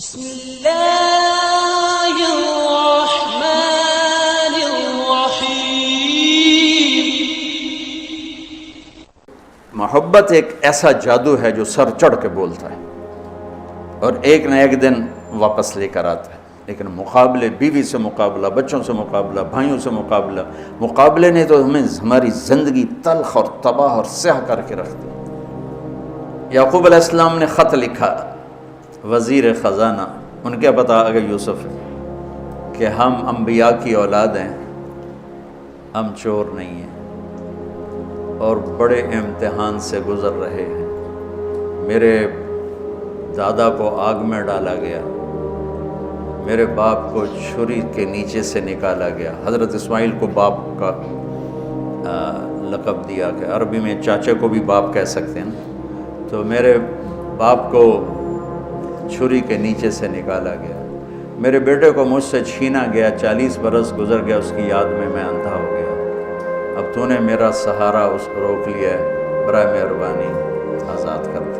بسم اللہ الرحمن الرحیم۔ محبت ایک ایسا جادو ہے جو سر چڑھ کے بولتا ہے اور ایک نہ ایک دن واپس لے کر آتا ہے، لیکن مقابلے، بیوی سے مقابلہ، بچوں سے مقابلہ، بھائیوں سے مقابلے نے تو ہمیں ہماری زندگی تلخ اور تباہ اور سیاہ کر کے رکھ دی۔ یعقوب علیہ السلام نے خط لکھا، وزیر خزانہ، ان کے پتہ آگے یوسف ہے کہ ہم انبیاء کی اولاد ہیں، ہم چور نہیں ہیں اور بڑے امتحان سے گزر رہے ہیں۔ میرے دادا کو آگ میں ڈالا گیا، میرے باپ کو چھری کے نیچے سے نکالا گیا۔ حضرت اسماعیل کو باپ کا لقب دیا کہ عربی میں چاچے کو بھی باپ کہہ سکتے ہیں، تو میرے باپ کو چھری کے نیچے سے نکالا گیا، میرے بیٹے کو مجھ سے چھینا گیا، 40 برس گزر گیا، اس کی یاد میں اندھا ہو گیا۔ اب تو نے میرا سہارا اس کو روک لیا ہے، برائے مہربانی آزاد کر دو۔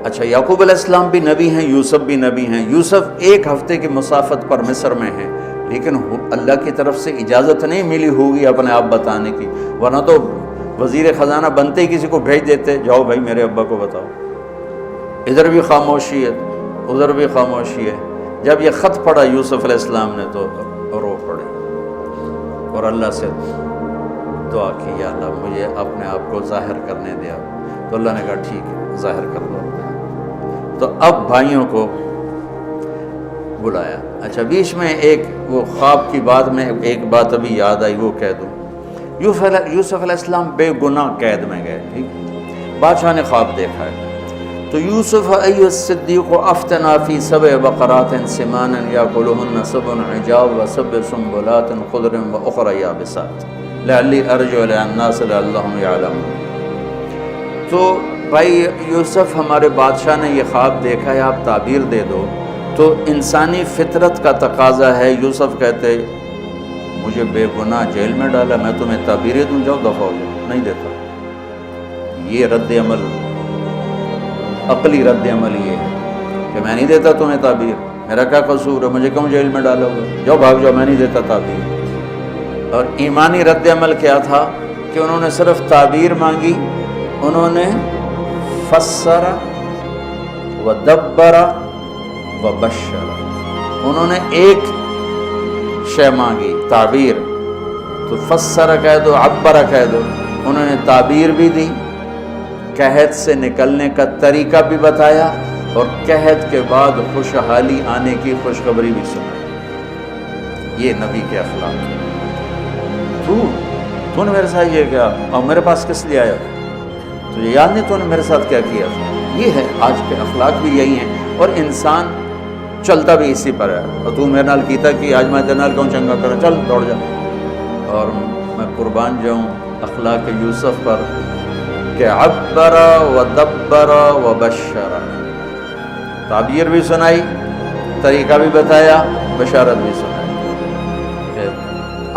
اچھا، یعقوب علیہ السلام بھی نبی ہیں، یوسف بھی نبی ہیں۔ یوسف ایک ہفتے کی مسافت پر مصر میں ہیں، لیکن اللہ کی طرف سے اجازت نہیں ملی ہوگی اپنے آپ بتانے کی، ورنہ تو وزیر خزانہ بنتے ہی کسی کو بھیج دیتے، جاؤ بھائی میرے ابا کو بتاؤ۔ ادھر بھی خاموشی ہے، ادھر بھی خاموشی ہے۔ جب یہ خط پڑھا یوسف علیہ السلام نے تو رو پڑے اور اللہ سے دعا کی، یا اللہ مجھے اپنے آپ کو ظاہر کرنے دیا۔ تو اللہ نے کہا ٹھیک ہے، ظاہر کر دو۔ تو اب بھائیوں کو بلایا۔ اچھا، بیچ میں ایک وہ خواب کی بات میں ایک بات ابھی یاد آئی، وہ کہہ دوں۔ یوسف علیہ السلام بے گناہ قید میں گئے، ٹھیک، بادشاہ نے خواب دیکھا ہے۔ تو یوسف ایھا الصدیق افتنا فی 7 بقرات سمان یاکلہن 7 عجاف و7 سنبلات خضر واخر یابسات لعلی ارجع الی الناس لعلہم یعلمون۔ تو بھائی یوسف، ہمارے بادشاہ نے یہ خواب دیکھا ہے، آپ تعبیر دے دو۔ تو انسانی فطرت کا تقاضا ہے، یوسف کہتے مجھے بے گناہ جیل میں ڈالا، میں تمہیں تعبیریں دوں، جاؤ دفع ہو جاؤ، نہیں دیتا۔ یہ رد عمل، عقلی رد عمل یہ ہے کہ میں نہیں دیتا تمہیں تعبیر، میرا کیا قصور ہے، مجھے کیوں جیل میں ڈالا ہوا، جاؤ بھاگ جاؤ، میں نہیں دیتا تعبیر۔ اور ایمانی رد عمل کیا تھا کہ انہوں نے صرف تعبیر مانگی، انہوں نے فسر و دبر و بشر، انہوں نے ایک شے مانگی، تعبیر، تو فسر کہہ دو، عبر کہہ دو، انہوں نے تعبیر بھی دی، قحط سے نکلنے کا طریقہ بھی بتایا، اور قحط کے بعد خوشحالی آنے کی خوشخبری بھی سنائی۔ یہ نبی کے اخلاق ہیں۔ تو نے میرے ساتھ یہ کیا، اور میرے پاس کس لیے آیا، تجھے یاد نہیں تو نے میرے ساتھ کیا کیا تھا؟ یہ ہے آج کے اخلاق بھی یہی ہیں، اور انسان چلتا بھی اسی پر ہے۔ اور تو میرے نال کیتا کہ آج میں تیرے نال کیوں چنگا کرا، چل دوڑ جا۔ اور میں قربان جاؤں اخلاق یوسف پر کہ عبر و دبر و بشر، تعبیر بھی سنائی، طریقہ بھی بتایا، بشارت بھی سنائی کہ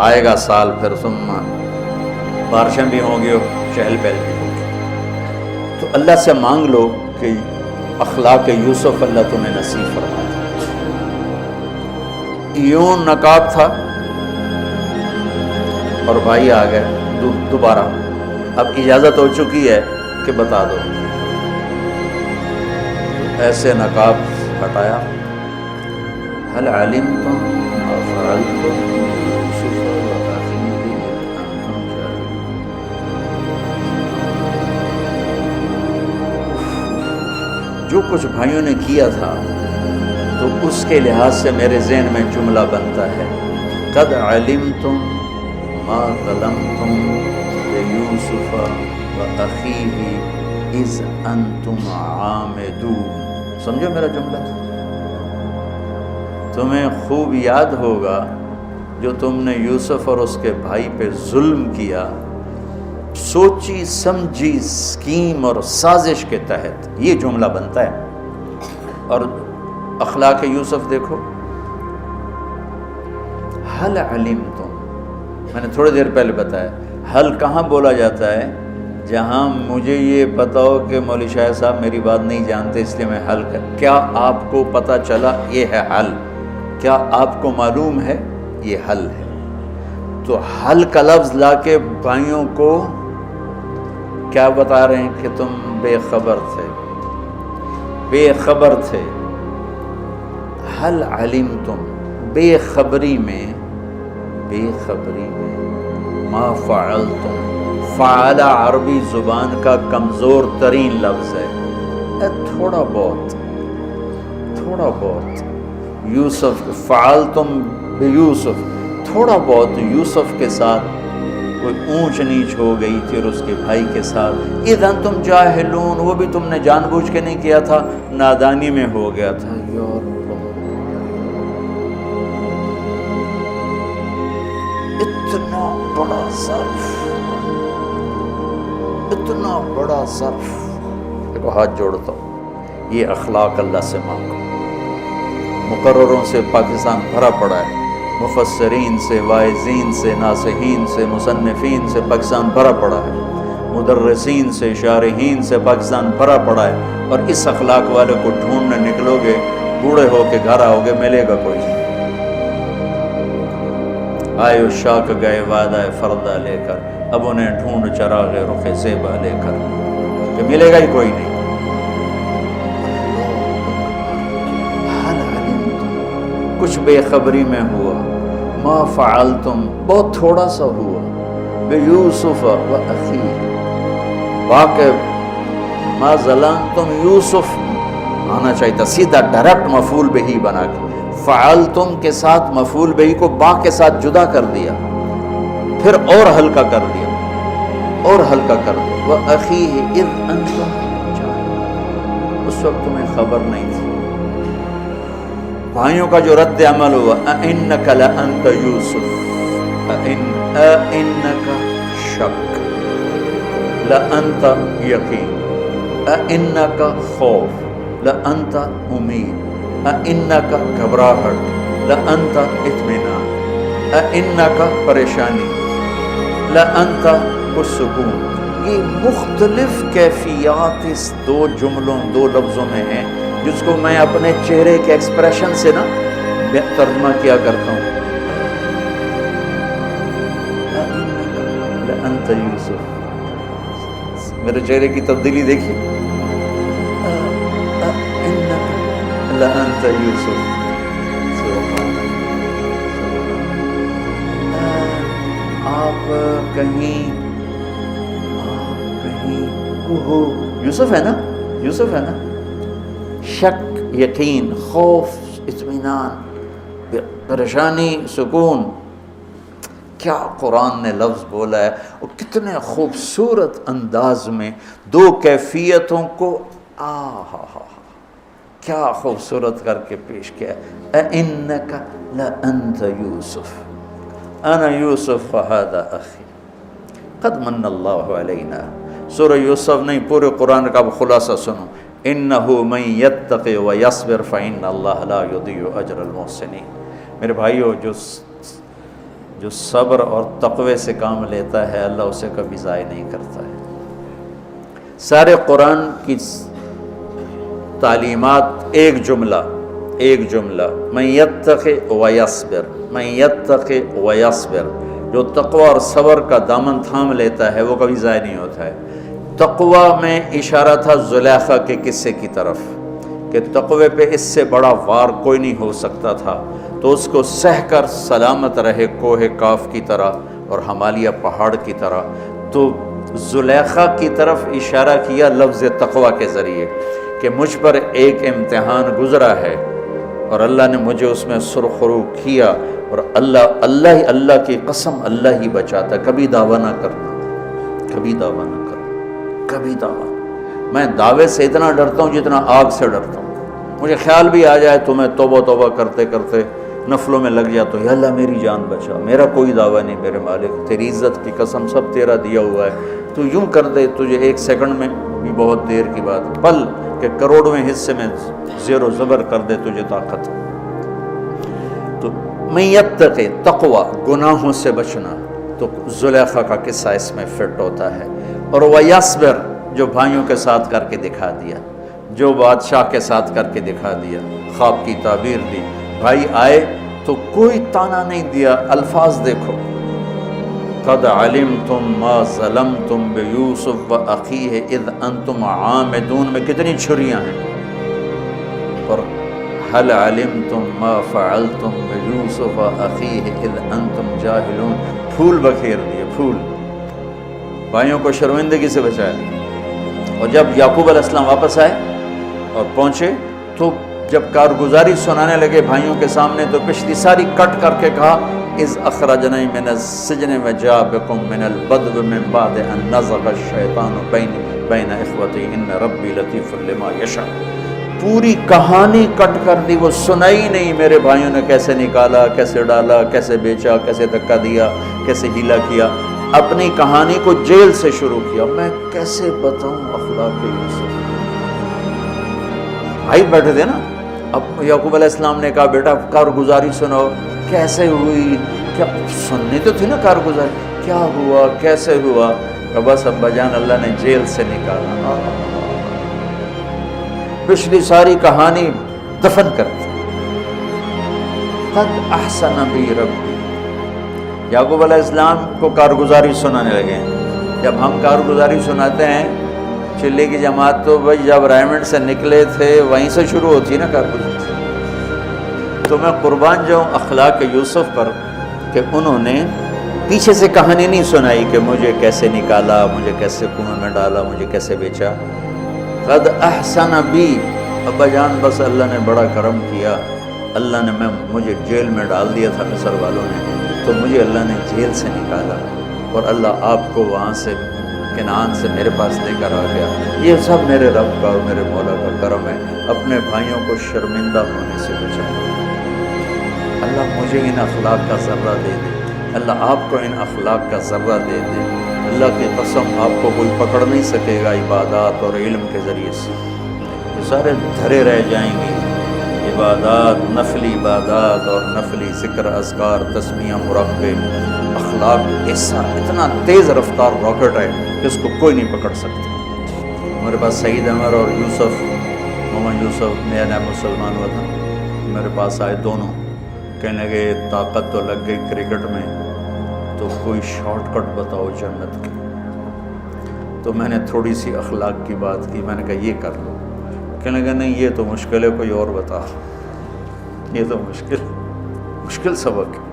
آئے گا سال پھر، ثم بارشیں بھی ہوں گی اور چہل پہل بھی ہوگی۔ تو اللہ سے مانگ لو کہ اخلاق یوسف اللہ تمہیں نصیب فرما دے۔ یوں نقاب تھا اور بھائی آ گئے دوبارہ، اب اجازت ہو چکی ہے کہ بتا دو۔ ایسے نقاب ہٹایا، هل علمتم ما فعلتم بيوسف وأخيه إذ أنتم جاهلون۔ جو کچھ بھائیوں نے کیا تھا تو اس کے لحاظ سے میرے ذہن میں جملہ بنتا ہے، قد علمتم ما ظلمتم یوسف وأخیہ اذ انتم عامدون۔ سمجھو میرا جملہ، تمہیں خوب یاد ہوگا جو تم نے یوسف اور اس کے بھائی پہ ظلم کیا، سوچی سمجھی اسکیم اور سازش کے تحت، یہ جملہ بنتا ہے۔ اور اخلاق یوسف دیکھو، حل علمتم، میں نے تھوڑی دیر پہلے بتایا، حل کہاں بولا جاتا ہے؟ جہاں مجھے یہ پتا ہو کہ مولوی شاہ صاحب میری بات نہیں جانتے اس لیے میں حل کر، کیا آپ کو پتہ چلا یہ ہے حل؟ کیا آپ کو معلوم ہے یہ حل ہے؟ تو حل کا لفظ لا کے بھائیوں کو کیا بتا رہے ہیں کہ تم بے خبر تھے، بے خبر تھے. حل علمتم، بے خبری میں ما فعلتم. فعل عربی زبان کا کمزور ترین لفظ ہے. تھوڑا بہت یوسف، فعلتم بیوسف، تھوڑا بہت یوسف کے ساتھ کوئی اونچ نیچ ہو گئی تھی اور اس کے بھائی کے ساتھ. اذن تم جاہلون، وہ بھی تم نے جان بوجھ کے نہیں کیا تھا، نادانی میں ہو گیا تھا. اتنا بڑا ظرف، اتنا بڑا ظرف. دیکھو ہاتھ جوڑتا ہوں، یہ اخلاق اللہ سے مانگو. مقرروں سے پاکستان بھرا پڑا ہے، مفسرین سے، واعظین سے، ناصحین سے، مصنفین سے پاکستان بھرا پڑا ہے، مدرسین سے، شارحین سے پاکستان بھرا پڑا ہے. اور اس اخلاق والے کو ڈھونڈنے نکلو گے، بوڑھے ہو کے گھر آؤ گے، ملے گا کوئی نہیں. آئے شاک گئے وعدہ فردہ لے کر، اب انہیں ڈھونڈ چراغ رخ زیبا لے کر، کہ ملے گا ہی کوئی نہیں. کچھ بے خبری میں ہوا. ما فعلتم، بہت تھوڑا سا ہوا. بیوسف و اخیہ، واقع ما ظلمتم، یوسف آنا چاہیے تھا سیدھا ڈائریکٹ مفعول بہی بنا کے. فعلتم کے ساتھ مفعول بہی کو با کے ساتھ جدا کر دیا، پھر اور ہلکا کر دیا، اور ہلکا کر دیا. وَأَخِيهِ إِذْ أَنْتُمْ جَاهِلُونَ، اس وقت تمہیں خبر نہیں تھی. بھائیوں کا جو رد عمل ہوا، أَإِنَّكَ لَأَنْتَ يُوسُف، أَإِنَّكَ شک، لَأَنْتَ یقین، أَإِنَّكَ خوف، لَأَنْتَ امید، أَإِنَّكَ گھبراہٹ، لَأَنْتَ اطمینان، أَإِنَّكَ پریشانی، لَأَنْتَ سکون. یہ مختلف کیفیات اس دو جملوں، دو لفظوں میں ہیں، جس کو میں اپنے چہرے کے ایکسپریشن سے نا ترجمہ کیا کرتا ہوں. لأنت یوسف، میرے چہرے کی تبدیلی دیکھیے. لأنت یوسف، آپ کہیں یوسف ہے نا، یوسف ہے نا. شک، یقین، خوف، اطمینان، پریشانی، سکون. کیا قرآن نے لفظ بولا ہے، اور کتنے خوبصورت انداز میں دو کیفیتوں کو کیا خوبصورت کر کے پیش کیا. اِنَّكَ لَأَنْتَ يُوسُف أَنَا يُوسُف وَهَذَا أَخِي قَدْ مَنَّ اللَّهُ عَلَيْنَا. سورہ یوسف نہیں، پورے قرآن کا خلاصہ سنو. إِنَّهُ مَن يَتَّقِ وَيَصْبِرْ فَإِنَّ اللَّهَ لَا يُضِيعُ أَجْرَ الْمُحْسِنِينَ. میرے بھائیو، جو صبر اور تقوی سے کام لیتا ہے، اللہ اسے کبھی ضائع نہیں کرتا ہے. سارے قرآن کی تعلیمات ایک جملہ، من یتق ویصبر، من یتق ویصبر. جو تقوی اور صبر کا دامن تھام لیتا ہے وہ کبھی ضائع نہیں ہوتا ہے. تقوی میں اشارہ تھا زلیخا کے قصے کی طرف، کہ تقوی پہ اس سے بڑا وار کوئی نہیں ہو سکتا تھا، تو اس کو سہ کر سلامت رہے کوہ کاف کی طرح اور ہمالیہ پہاڑ کی طرح. تو زلیخا کی طرف اشارہ کیا لفظ تقوی کے ذریعے، کہ مجھ پر ایک امتحان گزرا ہے اور اللہ نے مجھے اس میں سرخرو کیا، اور اللہ کی قسم اللہ ہی بچاتا. کبھی دعویٰ نہ کرنا، کبھی دعویٰ نہ کرنا، کبھی دعویٰ. میں دعوے سے اتنا ڈرتا ہوں جتنا آگ سے ڈرتا ہوں. مجھے خیال بھی آ جائے تو میں توبہ کرتے کرتے نفلوں میں لگ جاتا ہوں، یا اللہ میری جان بچا، میرا کوئی دعویٰ نہیں میرے مالک، تیری عزت کی قسم سب تیرا دیا ہوا ہے، تو یوں کر دے. تجھے ایک سیکنڈ میں بھی بہت دیر کی بات، پل کہ کروڑویں حصے میں زیر و زبر کر دے تجھے طاقت. تو من یتق، تقوی، گناہوں سے بچنا. تو زلیخا کا قصہ اس میں فٹ ہوتا ہے. اور وَيَصْبِرْ جو بھائیوں کے ساتھ کر کے دکھا دیا، جو بادشاہ کے ساتھ کر کے دکھا دیا، خواب کی تعبیر دی، بھائی آئے تو کوئی تانا نہیں دیا، الفاظ دیکھو، قَدْ عَلِمْتُمْ مَا ظَلَمْتُمْ بِيُوسُفَ وَأَخِيهِ إِذْ أَنْتُمْ عَامِدُونَ میں کتنی چھریاں ہیں، اور هَلْ عَلِمْتُمْ مَا فَعَلْتُمْ بِيُوسُفَ وَأَخِيهِ إِذْ أَنْتُمْ جَاهِلُونَ پھول بکھیر دیے، پھول، بھائیوں کو شرمندگی سے بچا لیا۔ اور جب یعقوب علیہ السلام واپس آئے اور پہنچے تو جب کارگزاری سنانے لگے بھائیوں کے سامنے تو پچھلی ساری کٹ کر کے کہا اذ اخرجنی من السجن وجاء بکم من البدو من بعد ان نزغ الشیطان بین اخوتی ان ربی لطیف لما یشاء، پوری کہانی کٹ کر دی، وہ سنائی نہیں میرے بھائیوں نے کیسے نکالا، کیسے ڈالا، کیسے بیچا، کیسے دھکا دیا، کیسے ہیلا کیا، اپنی کہانی کو جیل سے شروع کیا۔ میں کیسے بتاؤں اخلاق یوسف، بھائی بیٹھے تھے نا، اب یعقوب علیہ السلام نے کہا بیٹا کارگزاری سناؤ، کیسے ہوئی، کیا سننی تو تھی نا کارگزاری، کیا ہوا، کیسے ہوا، کہ بس ابا جان اللہ نے جیل سے نکالا، پچھلی ساری کہانی دفن کر دی۔ قد احسن بی ربی، یعقوب علیہ السلام کو کارگزاری سنانے لگے۔ جب ہم کارگزاری سناتے ہیں چلے کی جماعت تو بھائی جب رائمنڈ سے نکلے تھے وہیں سے شروع ہوتی نا کارگزاری۔ تو میں قربان جاؤں اخلاق یوسف پر کہ انہوں نے پیچھے سے کہانی نہیں سنائی کہ مجھے کیسے نکالا، مجھے کیسے کنویں میں ڈالا، مجھے کیسے بیچا۔ قد احسن بی، ابا جان بس اللہ نے بڑا کرم کیا، اللہ نے مجھے جیل میں ڈال دیا تھا مصر والوں نے، تو مجھے اللہ نے جیل سے نکالا اور اللہ آپ کو وہاں سے کنعان سے میرے پاس لے کر آ گیا۔ یہ سب میرے رب کا اور میرے مولا کا کرم ہے، اپنے بھائیوں کو شرمندہ ہونے سے بچایا۔ اللہ مجھے ان اخلاق کا ذرہ دے دے، اللہ آپ کو ان اخلاق کا ذرہ دے دے۔ اللہ کی قسم آپ کو کوئی پکڑ نہیں سکے گا عبادات اور علم کے ذریعے سے، یہ سارے دھرے رہ جائیں گے۔ عبادات، نفلی عبادات اور نفلی ذکر، اذکار، تسمیہ، مراقبے، اخلاق ایسا اتنا تیز رفتار راکٹ ہے کہ اس کو کوئی نہیں پکڑ سکتا۔ میرے پاس سعید عمر اور یوسف، محمد یوسف نیا نیا مسلمان ہوا تھا، میرے پاس آئے دونوں، کہنے لگے طاقت تو لگ گئی کرکٹ میں، تو کوئی شارٹ کٹ بتاؤ جنت کی۔ تو میں نے تھوڑی سی اخلاق کی بات کی، میں نے کہا یہ کر لو، کہنے لگا نہیں یہ تو مشکل ہے، کوئی اور بتا، یہ تو مشکل سبق ہے۔